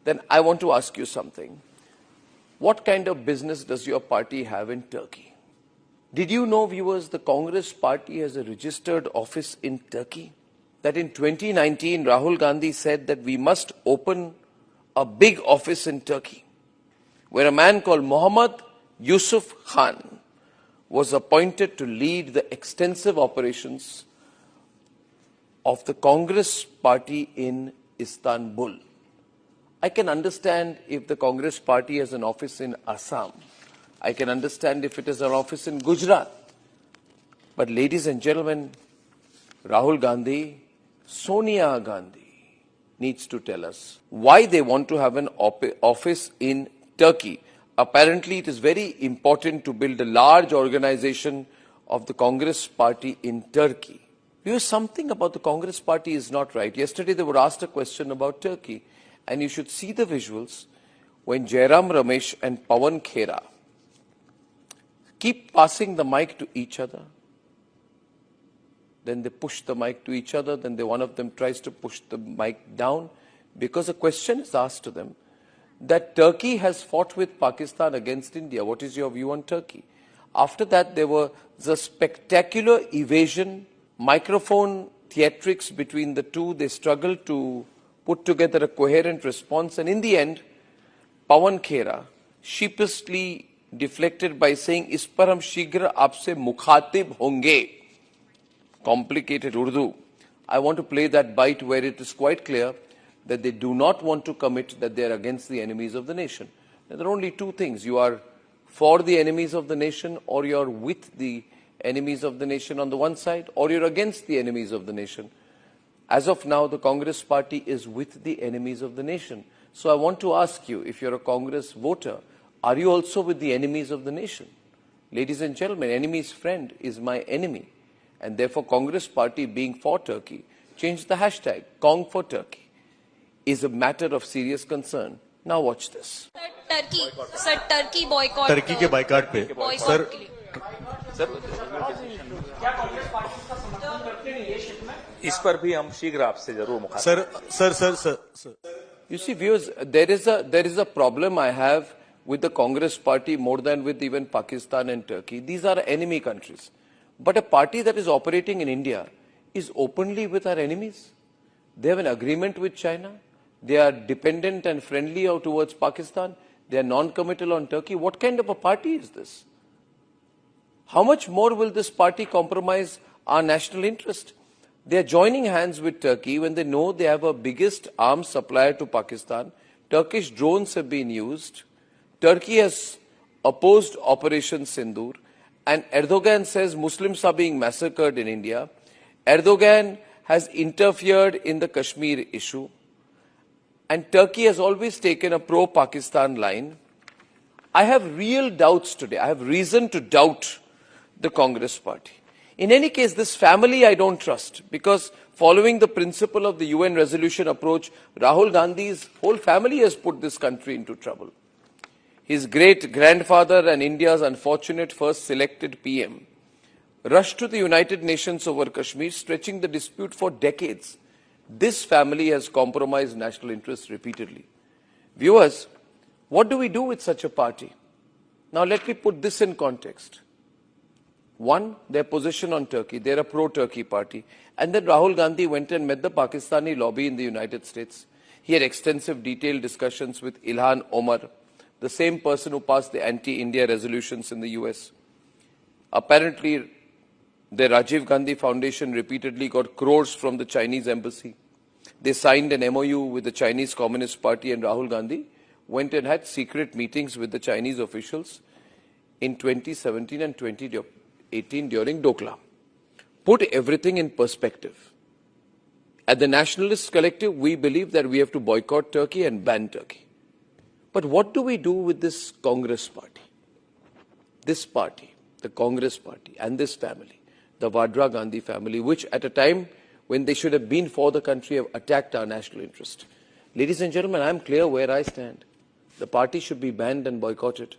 then I want to ask you something. What kind of business does your party have in Turkey? Did you know, viewers, the Congress party has a registered office in Turkey? That in 2019, Rahul Gandhi said that we must open a big office in Turkey, where a man called Mohammed Yusuf Khan was appointed to lead the extensive operations of the Congress party in Istanbul. I can understand if the Congress party has an office in Assam. I can understand if it has an office in Gujarat. But ladies and gentlemen, Rahul Gandhi, Sonia Gandhi needs to tell us why they want to have an office in Turkey. Apparently, it is very important to build a large organization of the Congress party in Turkey. Because something about the Congress party is not right. Yesterday, they were asked a question about Turkey. And you should see the visuals when Jairam Ramesh and Pawan Khera keep passing the mic to each other. Then they push the mic to each other. Then one of them tries to push the mic down because a question is asked to them that Turkey has fought with Pakistan against India. What is your view on Turkey? After that, there was a spectacular evasion, microphone theatrics between the two. They struggled to put together a coherent response. And in the end, Pawan Khera sheepishly deflected by saying, "Is par hum shigra aapse mukhatib honge." Complicated Urdu. I want to play that bite where it is quite clear that they do not want to commit that they are against the enemies of the nation. Now, there are only two things. You are for the enemies of the nation, or you are with the enemies of the nation on the one side, or you are against the enemies of the nation. As of now, the Congress party is with the enemies of the nation. So I want to ask you, if you're a Congress voter, are you also with the enemies of the nation? Ladies and gentlemen, enemy's friend is my enemy. And therefore, Congress party being for Turkey, change the hashtag, Kong for Turkey, is a matter of serious concern. Now watch this. Turkey boycott. Turkey के boycott पे, sir. इस पर भी हम शीघ्र आपसे जरूर मुखातिब। Sir. You see, viewers, there is a problem I have with the Congress party more than with even Pakistan and Turkey. These are enemy countries. But a party that is operating in India is openly with our enemies. They have an agreement with China. They are dependent and friendly towards Pakistan. They are non-committal on Turkey. What kind of a party is this? How much more will this party compromise our national interest? They are joining hands with Turkey when they know they have a biggest arms supplier to Pakistan. Turkish drones have been used. Turkey has opposed Operation Sindoor. And Erdogan says Muslims are being massacred in India. Erdogan has interfered in the Kashmir issue. And Turkey has always taken a pro-Pakistan line. I have real doubts today. I have reason to doubt the Congress party. In any case, this family I don't trust, because following the principle of the UN resolution approach, Rahul Gandhi's whole family has put this country into trouble. His great-grandfather and India's unfortunate first selected PM rushed to the United Nations over Kashmir, stretching the dispute for decades. This family has compromised national interests repeatedly. Viewers, what do we do with such a party? Now let me put this in context. One, their position on Turkey. They're a pro-Turkey party. And then Rahul Gandhi went and met the Pakistani lobby in the United States. He had extensive detailed discussions with Ilhan Omar, the same person who passed the anti-India resolutions in the US. Apparently, the Rajiv Gandhi Foundation repeatedly got crores from the Chinese embassy. They signed an MOU with the Chinese Communist Party, and Rahul Gandhi went and had secret meetings with the Chinese officials in 2017 and 2018 during Doklam. Put everything in perspective. At the Nationalist Collective, we believe that we have to boycott Turkey and ban Turkey. But what do we do with this Congress party? This party, the Congress party, and this family, the Vadra Gandhi family, which at a time when they should have been for the country have attacked our national interest. Ladies and gentlemen, I am clear where I stand. The party should be banned and boycotted.